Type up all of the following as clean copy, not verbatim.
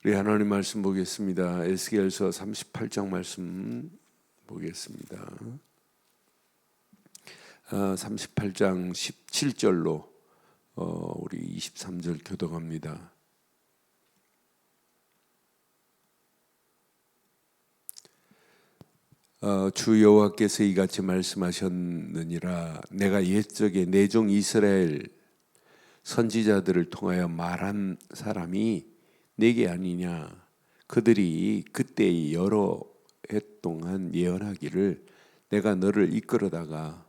우리 하나님 말씀 보겠습니다. 에스겔서 38장 말씀 보겠습니다. 38장 17절로 우리 23절 교독합니다. 주 여호와께서 이같이 말씀하셨느니라. 내가 옛적에 내 종 이스라엘 선지자들을 통하여 말한 사람이 내게 아니냐. 그들이 그때 여러 해 동안 예언하기를 내가 너를 이끌어다가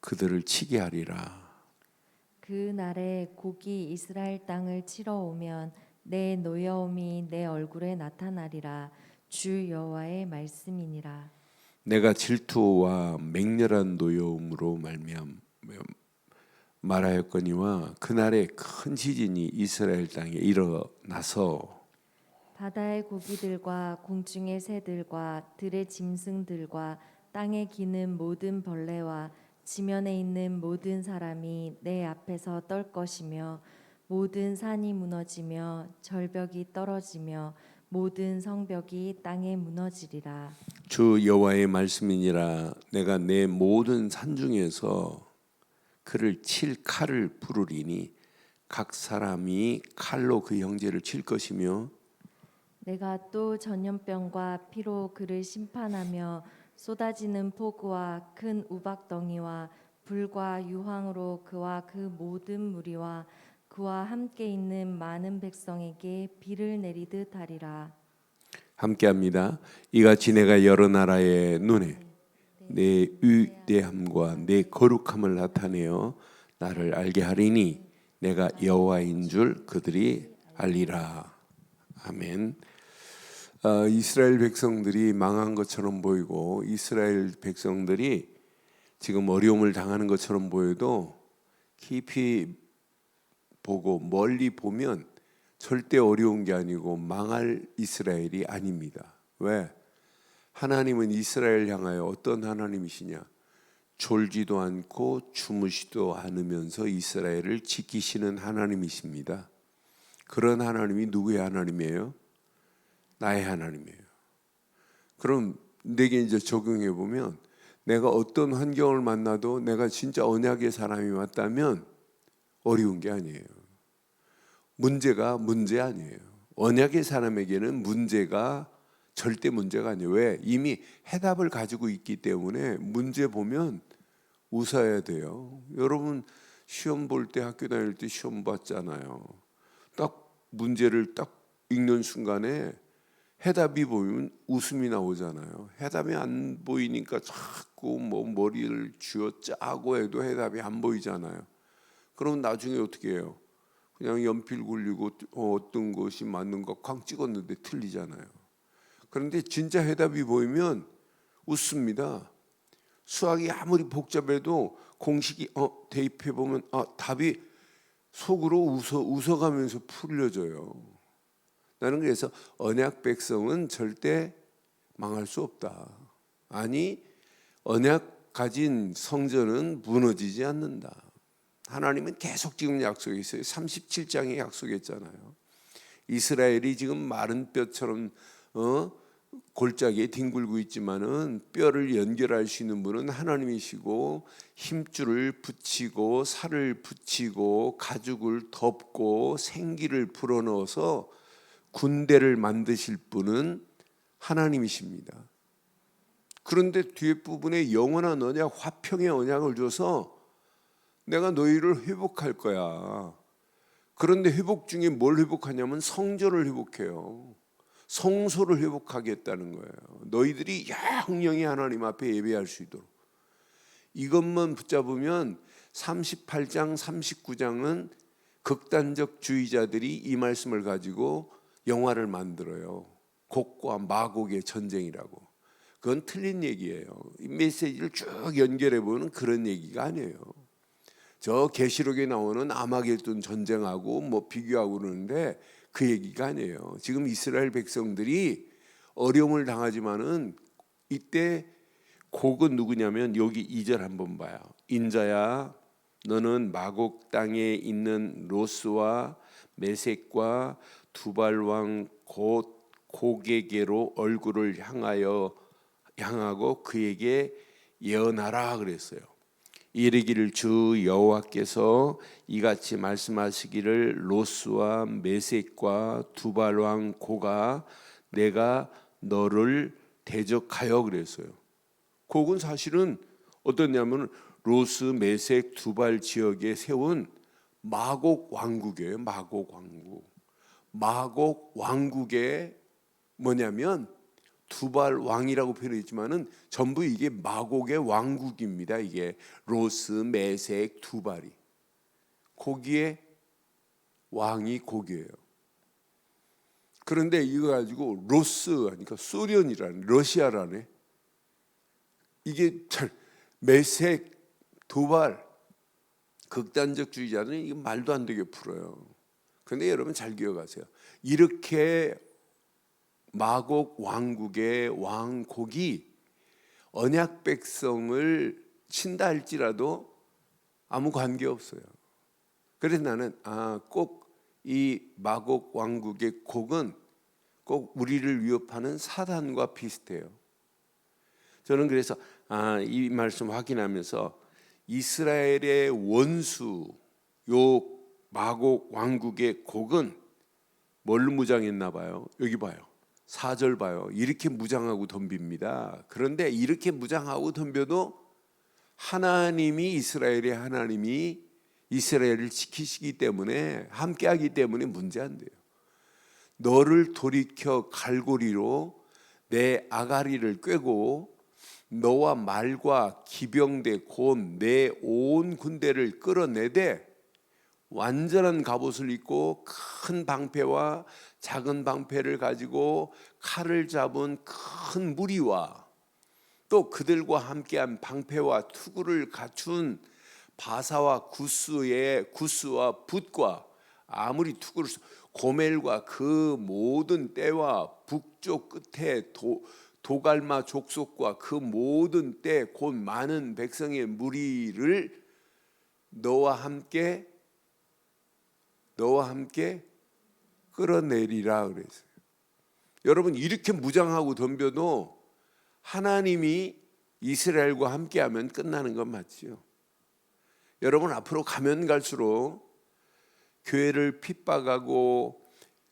그들을 치게 하리라. 그 날에 곡이 이스라엘 땅을 치러 오면 내 노여움이 내 얼굴에 나타나리라. 주 여호와의 말씀이니라. 내가 질투와 맹렬한 노여움으로 말하였거니와 그날에 큰 지진이 이스라엘 땅에 일어나서 바다의 고기들과 공중의 새들과 들의 짐승들과 땅에 기는 모든 벌레와 지면에 있는 모든 사람이 내 앞에서 떨 것이며 모든 산이 무너지며 절벽이 떨어지며 모든 성벽이 땅에 무너지리라. 주 여호와의 말씀이니라. 내가 내 모든 산 중에서 그를 칠 칼을 부르리니 각 사람이 칼로 그 형제를 칠 것이며 내가 또 전염병과 피로 그를 심판하며 쏟아지는 폭우와 큰 우박덩이와 불과 유황으로 그와 그 모든 무리와 그와 함께 있는 많은 백성에게 비를 내리듯 하리라. 함께합니다. 이같이 내가 여러 나라의 눈에 내 위대함과 내 거룩함을 나타내어 나를 알게 하리니 내가 여호와인 줄 그들이 알리라. 아멘. 이스라엘 백성들이 망한 것처럼 보이고 이스라엘 백성들이 지금 어려움을 당하는 것처럼 보여도 깊이 보고 멀리 보면 절대 어려운 게 아니고 망할 이스라엘이 아닙니다. 왜? 하나님은 이스라엘 향하여 어떤 하나님이시냐? 졸지도 않고 주무시도 않으면서 이스라엘을 지키시는 하나님이십니다. 그런 하나님이 누구의 하나님이에요? 나의 하나님이에요. 그럼 내게 이제 적용해 보면 내가 어떤 환경을 만나도 내가 진짜 언약의 사람이 맞다면 어려운 게 아니에요. 문제가 문제 아니에요. 언약의 사람에게는 문제가 절대 문제가 아니에요. 왜? 이미 해답을 가지고 있기 때문에 문제 보면 웃어야 돼요. 여러분 시험 볼 때 학교 다닐 때 시험 봤잖아요. 딱 문제를 딱 읽는 순간에 해답이 보이면 웃음이 나오잖아요. 해답이 안 보이니까 자꾸 머리를 쥐어 짜고 해도 해답이 안 보이잖아요. 그럼 나중에 어떻게 해요? 그냥 연필 굴리고 어떤 것이 맞는 거 쾅 찍었는데 틀리잖아요. 그런데 진짜 해답이 보이면 웃습니다. 수학이 아무리 복잡해도 공식이 대입해 보면 답이 속으로 웃어가면서 풀려져요. 나는 그래서 언약 백성은 절대 망할 수 없다. 아니, 언약 가진 성전은 무너지지 않는다. 하나님은 계속 지금 약속했어요. 37장에 약속했잖아요. 이스라엘이 지금 마른 뼈처럼 골짜기에 뒹굴고 있지만은 뼈를 연결할 수 있는 분은 하나님이시고 힘줄을 붙이고 살을 붙이고 가죽을 덮고 생기를 불어넣어서 군대를 만드실 분은 하나님이십니다. 그런데 뒤에 부분에 영원한 언약, 화평의 언약을 줘서 내가 너희를 회복할 거야. 그런데 회복 중에 뭘 회복하냐면 성전을 회복해요. 성소를 회복하겠다는 거예요. 너희들이 영영이 하나님 앞에 예배할 수 있도록. 이것만 붙잡으면 38장, 39장은 극단적 주의자들이 이 말씀을 가지고 영화를 만들어요. 곡과 마곡의 전쟁이라고. 그건 틀린 얘기예요. 이 메시지를 쭉 연결해 보면 그런 얘기가 아니에요. 저 계시록에 나오는 아마겟돈 전쟁하고 비교하고 그러는데 그 얘기가 아니에요. 지금 이스라엘 백성들이 어려움을 당하지만은 이때 곡은 누구냐면 여기 2절 한번 봐요. 인자야 너는 마곡 땅에 있는 로스와 메섹과 두발 왕 곧 고게게로 얼굴을 향하고 그에게 예언하라 그랬어요. 이르기를 주 여호와께서 이같이 말씀하시기를 로스와 메섹과 두발 왕 고가 내가 너를 대적하여 그랬어요. 곡은 사실은 어떠냐면 로스, 메섹, 두발 지역에 세운 마곡 왕국이에요. 마곡 왕국. 마곡 왕국의 뭐냐면 두발 왕이라고 표현했지만은 전부 이게 마곡의 왕국입니다. 이게 로스, 메섹, 두발이 거기에 왕이 거기에요. 그런데 이거 가지고 로스 하니까 소련이라는 러시아라네. 이게 메섹, 두발 극단적 주의자는 이게 말도 안 되게 풀어요. 그런데 여러분 잘 기억하세요. 이렇게 마곡 왕국의 왕곡이 언약 백성을 친다 할지라도 아무 관계 없어요. 그래서 나는 꼭 이 마곡 왕국의 곡은 꼭 우리를 위협하는 사단과 비슷해요. 저는 그래서 이 말씀 확인하면서 이스라엘의 원수 요 마곡 왕국의 곡은 뭘로 무장했나 봐요. 여기 봐요. 4절 봐요. 이렇게 무장하고 덤빕니다. 그런데 이렇게 무장하고 덤벼도 하나님이 이스라엘을 지키시기 때문에 함께하기 때문에 문제 안 돼요. 너를 돌이켜 갈고리로 내 아가리를 꿰고 너와 말과 기병대 곧 내 온 군대를 끌어내되 완전한 갑옷을 입고 큰 방패와 작은 방패를 가지고 칼을 잡은 큰 무리와 또 그들과 함께한 방패와 투구를 갖춘 바사와 구스와 붓과 아무리 투구를 고멜과 그 모든 떼와 북쪽 끝에 도갈마 족속과 그 모든 때 곧 많은 백성의 무리를 너와 함께 끌어내리라 그랬어요. 여러분 이렇게 무장하고 덤벼도 하나님이 이스라엘과 함께하면 끝나는 건 맞지요. 여러분 앞으로 가면 갈수록 교회를 핍박하고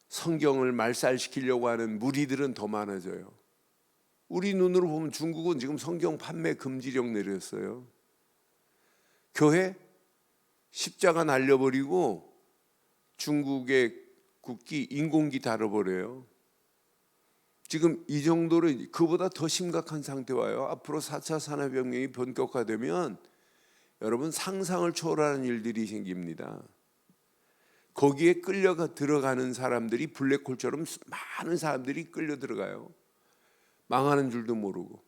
성경을 말살시키려고 하는 무리들은 더 많아져요. 우리 눈으로 보면 중국은 지금 성경 판매 금지령 내렸어요. 교회 십자가 날려버리고 중국의 국기 인공기 달아버려요. 지금 이 정도로 그보다 더 심각한 상태 와요. 앞으로 4차 산업혁명이 본격화되면 여러분 상상을 초월하는 일들이 생깁니다. 거기에 끌려가 들어가는 사람들이 블랙홀처럼 많은 사람들이 끌려 들어가요. 망하는 줄도 모르고.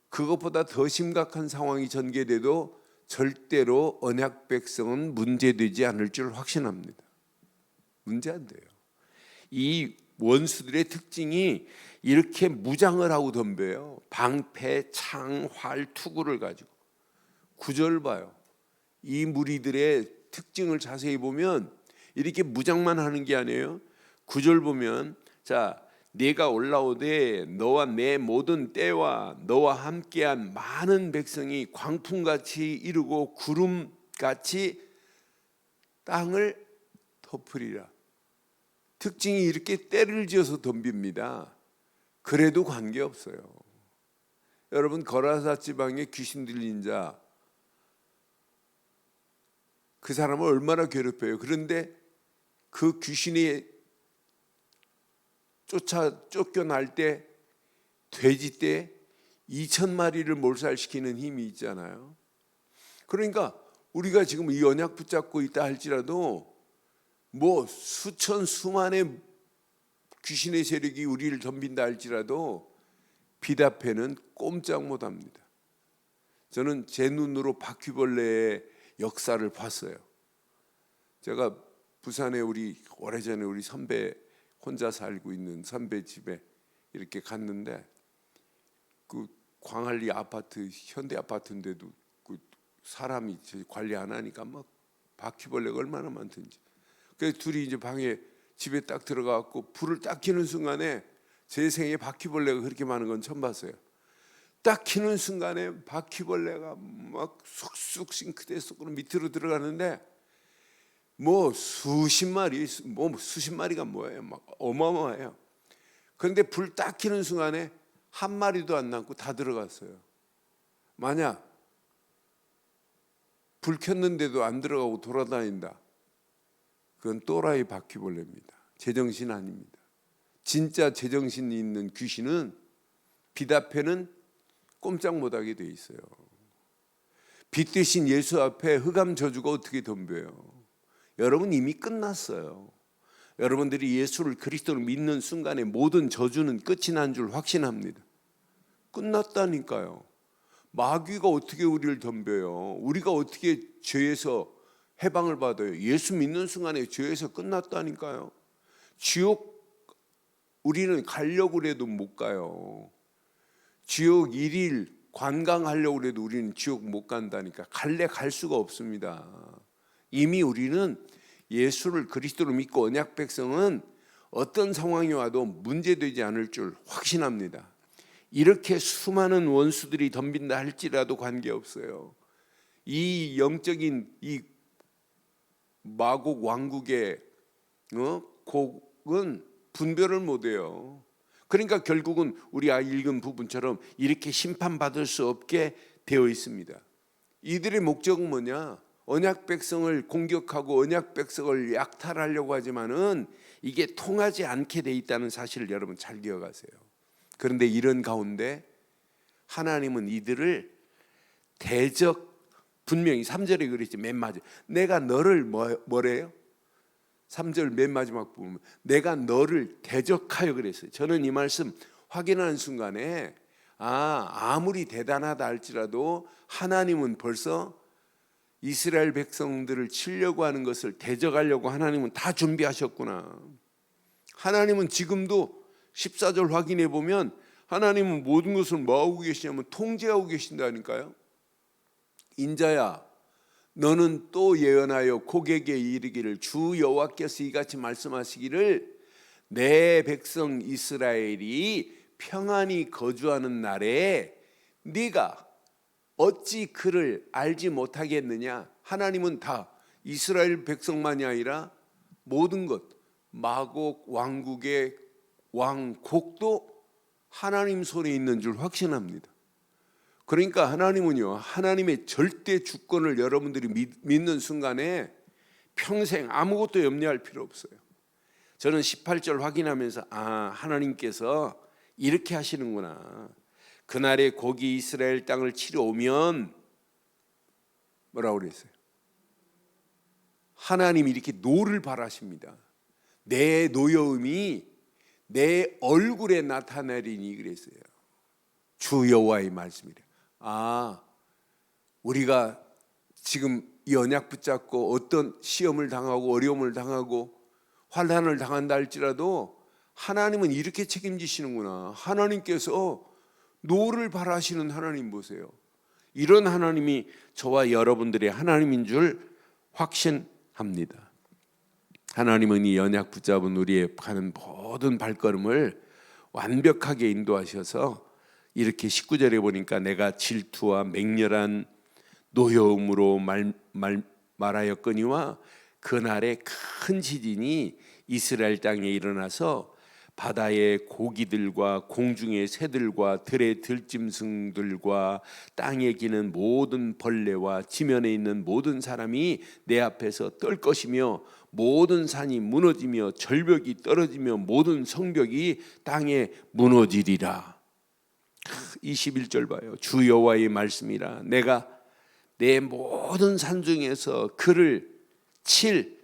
그것보다 더 심각한 상황이 전개돼도 절대로 언약 백성은 문제되지 않을 줄 확신합니다. 문제 안 돼요. 이 원수들의 특징이 이렇게 무장을 하고 덤벼요. 방패, 창, 활, 투구를 가지고. 9절 봐요. 이 무리들의 특징을 자세히 보면 이렇게 무장만 하는 게 아니에요. 9절 보면 자 네가 올라오되 너와 내 모든 때와 너와 함께한 많은 백성이 광풍같이 이르고 구름같이 땅을 덮으리라. 특징이 이렇게 때를 지어서 덤빕니다. 그래도 관계없어요. 여러분 거라사 지방에 귀신 들린 자 그 사람을 얼마나 괴롭혀요. 그런데 그 귀신이 쫓겨날 때 돼지 때 2,000마리를 몰살시키는 힘이 있잖아요. 그러니까 우리가 지금 이 언약 붙잡고 있다 할지라도 뭐 수천 수만의 귀신의 세력이 우리를 덤빈다 할지라도 빛 앞에는 꼼짝 못합니다. 저는 제 눈으로 바퀴벌레의 역사를 봤어요. 제가 부산에 오래전에 우리 선배 혼자 살고 있는 선배 집에 이렇게 갔는데 그 광안리 아파트 현대 아파트인데도 그 사람이 관리 안 하니까 막 바퀴벌레가 얼마나 많든지 그래서 둘이 이제 방에 집에 딱 들어가갖고 불을 딱 켜는 순간에 제 생에 바퀴벌레가 그렇게 많은 건 처음 봤어요. 딱 켜는 순간에 바퀴벌레가 막 쑥쑥 싱크대 속으로 밑으로 들어가는데 뭐 수십 마리, 뭐 수십 마리가 뭐예요? 막 어마어마해요. 그런데 불 딱 켜는 순간에 한 마리도 안 남고 다 들어갔어요. 만약 불 켰는데도 안 들어가고 돌아다닌다, 그건 또라이 바퀴벌레입니다. 제정신 아닙니다. 진짜 제정신이 있는 귀신은 빛 앞에는 꼼짝 못하게 돼 있어요. 빛 대신 예수 앞에 흑암 저주가 어떻게 덤벼요? 여러분 이미 끝났어요. 여러분들이 예수를 그리스도를 믿는 순간에 모든 저주는 끝이 난 줄 확신합니다. 끝났다니까요. 마귀가 어떻게 우리를 덤벼요? 우리가 어떻게 죄에서 해방을 받아요? 예수 믿는 순간에 죄에서 끝났다니까요. 지옥 우리는 가려고 해도 못 가요. 지옥 1일 관광하려고 해도 우리는 지옥 못 간다니까. 갈 수가 없습니다. 이미 우리는 예수를 그리스도로 믿고 언약 백성은 어떤 상황이 와도 문제되지 않을 줄 확신합니다. 이렇게 수많은 원수들이 덤빈다 할지라도 관계없어요. 이 영적인 이 마곡 왕국의 곡은 분별을 못해요. 그러니까 결국은 우리 읽은 부분처럼 이렇게 심판받을 수 없게 되어 있습니다. 이들의 목적은 뭐냐? 언약 백성을 공격하고 언약 백성을 약탈하려고 하지만은 이게 통하지 않게 돼 있다는 사실을 여러분 잘 기억하세요. 그런데 이런 가운데 하나님은 이들을 분명히 3절에 그랬지. 맨 마지막 내가 너를 뭐래요? 3절 맨 마지막 부분 내가 너를 대적하여 그랬어요. 저는 이 말씀 확인하는 순간에 아무리 대단하다 할지라도 하나님은 벌써 이스라엘 백성들을 치려고 하는 것을 대적하려고 하나님은 다 준비하셨구나. 하나님은 지금도 14절 확인해 보면 하나님은 모든 것을 뭐하고 계시냐면 통제하고 계신다니까요. 인자야 너는 또 예언하여 고객에 이르기를 주 여호와께서 이같이 말씀하시기를 내 백성 이스라엘이 평안히 거주하는 날에 네가 어찌 그를 알지 못하겠느냐. 하나님은 다 이스라엘 백성만이 아니라 모든 것 마곡 왕국의 왕곡도 하나님 손에 있는 줄 확신합니다. 그러니까 하나님은요, 하나님의 절대 주권을 여러분들이 믿는 순간에 평생 아무것도 염려할 필요 없어요. 저는 18절 확인하면서 하나님께서 이렇게 하시는구나. 그날에 고기 이스라엘 땅을 치러 오면 뭐라고 그랬어요? 하나님이 이렇게 노를 바라십니다. 내 노여움이 내 얼굴에 나타나리니 그랬어요. 주 여호와의 말씀이래. 우리가 지금 이 언약 붙잡고 어떤 시험을 당하고 어려움을 당하고 환난을 당한다 할지라도 하나님은 이렇게 책임지시는구나. 하나님께서 노를 바라시는 하나님 보세요. 이런 하나님이 저와 여러분들의 하나님인 줄 확신합니다. 하나님은 이 언약 붙잡은 우리의 가는 모든 발걸음을 완벽하게 인도하셔서 이렇게 19절에 보니까 내가 질투와 맹렬한 노여움으로 말하였거니와 그날에 큰 지진이 이스라엘 땅에 일어나서 바다의 고기들과 공중의 새들과 들의 들짐승들과 땅에 기는 모든 벌레와 지면에 있는 모든 사람이 내 앞에서 떨 것이며 모든 산이 무너지며 절벽이 떨어지며 모든 성벽이 땅에 무너지리라. 21절 봐요. 주 여호와의 말씀이라 내가 내 모든 산 중에서 그를 칠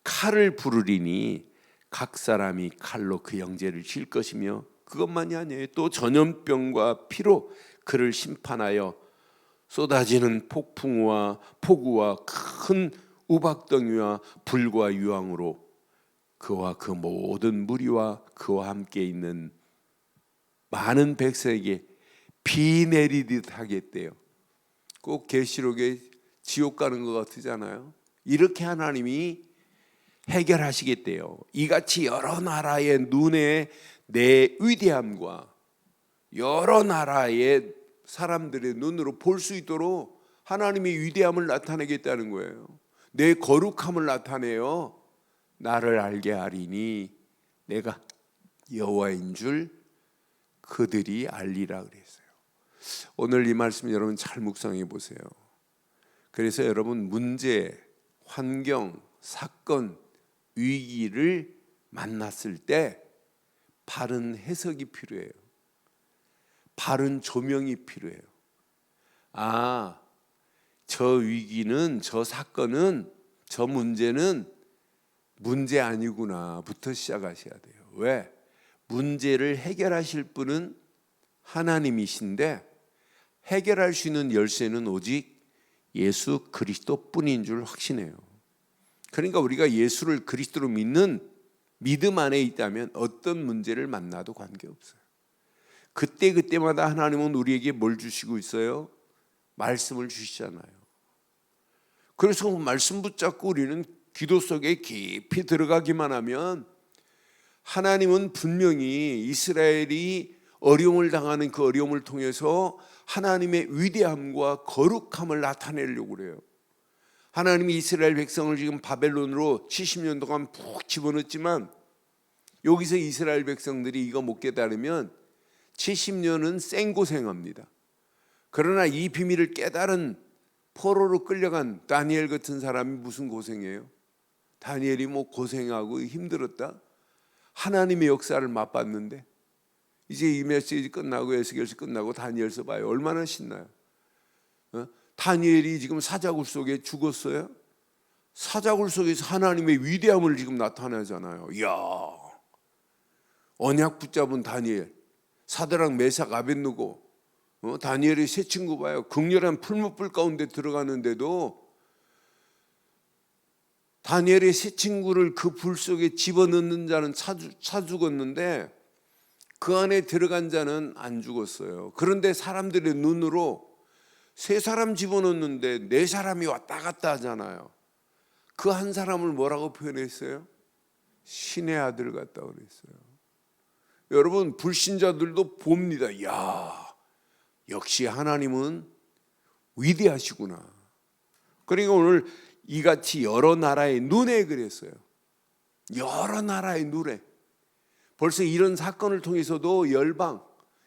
칼을 부르리니 각 사람이 칼로 그 형제를 칠 것이며 그것만이 아니에요. 또 전염병과 피로 그를 심판하여 쏟아지는 폭풍과 폭우와 큰 우박덩이와 불과 유황으로 그와 그 모든 무리와 그와 함께 있는 많은 백성에게 비 내리듯 하겠대요. 꼭 계시록에 지옥 가는 것 같으잖아요. 이렇게 하나님이 해결하시겠대요. 이같이 여러 나라의 눈에 내 위대함과 여러 나라의 사람들의 눈으로 볼 수 있도록 하나님의 위대함을 나타내겠다는 거예요. 내 거룩함을 나타내어 나를 알게 하리니 내가 여호와인 줄 그들이 알리라 그랬어요. 오늘 이 말씀 여러분 잘 묵상해 보세요. 그래서 여러분 문제, 환경, 사건, 위기를 만났을 때 바른 해석이 필요해요. 바른 조명이 필요해요. 아, 저 위기는, 저 사건은, 저 문제는 문제 아니구나부터 시작하셔야 돼요. 왜? 문제를 해결하실 분은 하나님이신데 해결할 수 있는 열쇠는 오직 예수 그리스도뿐인 줄 확신해요. 그러니까 우리가 예수를 그리스도로 믿는 믿음 안에 있다면 어떤 문제를 만나도 관계없어요. 그때마다 하나님은 우리에게 뭘 주시고 있어요? 말씀을 주시잖아요. 그래서 말씀 붙잡고 우리는 기도 속에 깊이 들어가기만 하면 하나님은 분명히 이스라엘이 어려움을 당하는 그 어려움을 통해서 하나님의 위대함과 거룩함을 나타내려고 그래요. 하나님이 이스라엘 백성을 지금 바벨론으로 70년 동안 푹 집어넣었지만 여기서 이스라엘 백성들이 이거 못 깨달으면 70년은 생고생합니다. 그러나 이 비밀을 깨달은 포로로 끌려간 다니엘 같은 사람이 무슨 고생이에요? 다니엘이 뭐 고생하고 힘들었다? 하나님의 역사를 맛봤는데 이제 이 메시지 끝나고 에스겔서 끝나고 다니엘서 봐요. 얼마나 신나요? 다니엘이 지금 사자굴 속에 죽었어요. 사자굴 속에서 하나님의 위대함을 지금 나타내잖아요. 이야, 언약 붙잡은 다니엘, 사드락 메삭 아벳느고, 다니엘의 세 친구 봐요. 극렬한 풀무불 가운데 들어가는데도 다니엘의 세 친구를 그 불 속에 집어넣는 자는 차 죽었는데 그 안에 들어간 자는 안 죽었어요. 그런데 사람들의 눈으로 세 사람 집어넣는데 네 사람이 왔다 갔다 하잖아요. 그 한 사람을 뭐라고 표현했어요? 신의 아들 같다 그랬어요. 여러분 불신자들도 봅니다. 야, 역시 하나님은 위대하시구나. 그러니까 오늘 이같이 여러 나라의 눈에 그랬어요. 여러 나라의 눈에. 벌써 이런 사건을 통해서도 열방,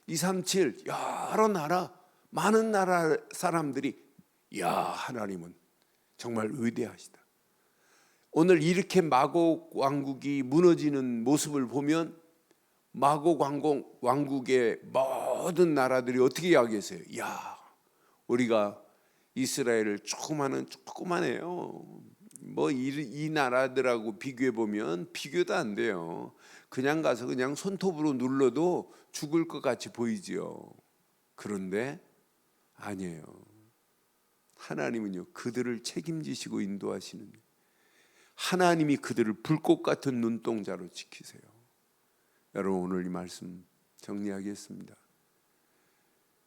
237 여러 나라, 많은 나라 사람들이 야, 하나님은 정말 위대하시다. 오늘 이렇게 마곡 왕국이 무너지는 모습을 보면 마곡 왕국의 모든 나라들이 어떻게 이야기했어요? 야, 우리가 이스라엘을 조그만해요. 뭐 이 나라들하고 비교해 보면 비교도 안 돼요. 그냥 가서 그냥 손톱으로 눌러도 죽을 것 같이 보이지요. 그런데 아니에요. 하나님은요, 그들을 책임지시고 인도하시는, 하나님이 그들을 불꽃 같은 눈동자로 지키세요. 여러분 오늘 이 말씀 정리하겠습니다.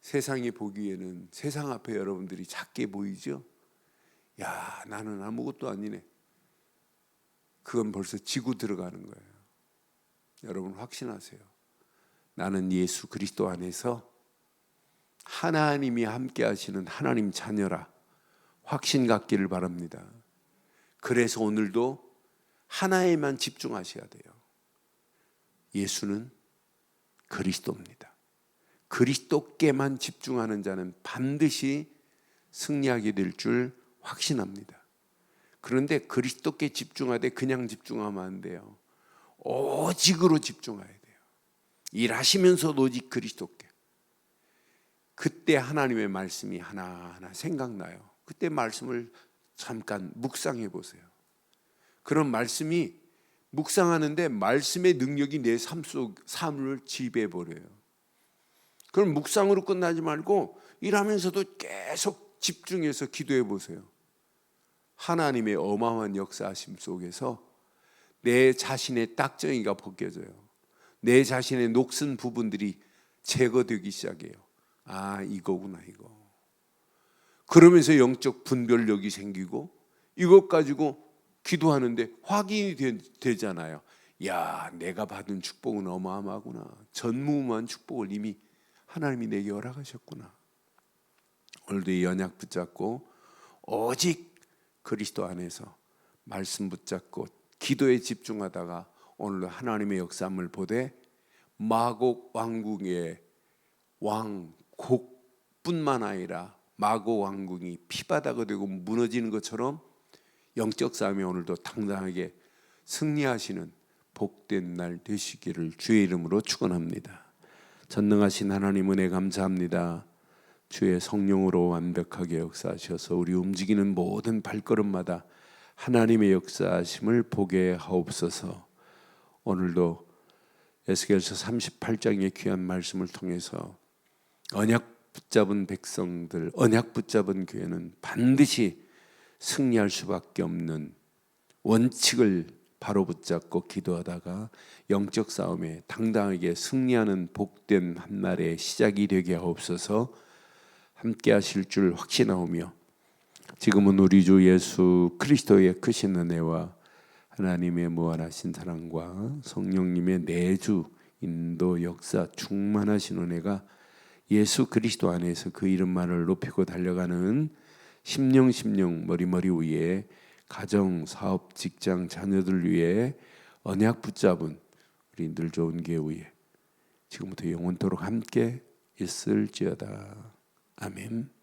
세상이 보기에는 세상 앞에 여러분들이 작게 보이죠? 야, 나는 아무것도 아니네. 그건 벌써 지고 들어가는 거예요. 여러분 확신하세요. 나는 예수 그리스도 안에서 하나님이 함께 하시는 하나님 자녀라. 확신 갖기를 바랍니다. 그래서 오늘도 하나에만 집중하셔야 돼요. 예수는 그리스도입니다. 그리스도께만 집중하는 자는 반드시 승리하게 될 줄 확신합니다. 그런데 그리스도께 집중하되 그냥 집중하면 안 돼요. 오직으로 집중해야 돼요. 일하시면서도 오직 그리스도께. 그때 하나님의 말씀이 하나하나 생각나요. 그때 말씀을 잠깐 묵상해 보세요. 그런 말씀이 묵상하는데 말씀의 능력이 내 삶을 지배해 버려요. 그럼 묵상으로 끝나지 말고 일하면서도 계속 집중해서 기도해 보세요. 하나님의 어마어마한 역사하심 속에서 내 자신의 딱정이가 벗겨져요. 내 자신의 녹슨 부분들이 제거되기 시작해요. 아, 이거구나 이거. 그러면서 영적 분별력이 생기고 이것 가지고 기도하는데 확인이 되잖아요. 야, 내가 받은 축복은 어마어마하구나. 전무후무한 축복을 이미 하나님이 내게 허락하셨구나. 오늘도 이 언약 붙잡고 오직 그리스도 안에서 말씀 붙잡고 기도에 집중하다가 오늘도 하나님의 역사함을 보되 마곡 왕궁의 왕곡뿐만 아니라 마곡 왕궁이 피바다가 되고 무너지는 것처럼 영적 싸움에 오늘도 당당하게 승리하시는 복된 날 되시기를 주의 이름으로 축원합니다. 전능하신 하나님 은혜 감사합니다. 주의 성령으로 완벽하게 역사하셔서 우리 움직이는 모든 발걸음마다 하나님의 역사하심을 보게 하옵소서. 오늘도 에스겔서 38장의 귀한 말씀을 통해서 언약 붙잡은 백성들, 언약 붙잡은 교회는 반드시 승리할 수밖에 없는 원칙을 바로 붙잡고 기도하다가 영적 싸움에 당당하게 승리하는 복된 한날의 시작이 되게 하옵소서. 함께 하실 줄 확신하오며 지금은 우리 주 예수 그리스도의 크신 은혜와 하나님의 무한하신 사랑과 성령님의 내주 인도 역사 충만하신 은혜가 예수 그리스도 안에서 그 이름만을 높이고 달려가는 심령 머리머리 위에 가정, 사업, 직장, 자녀들 위해 언약 붙잡은 우리 늘 좋은 교회 지금부터 영원토록 함께 있을지어다. 아멘.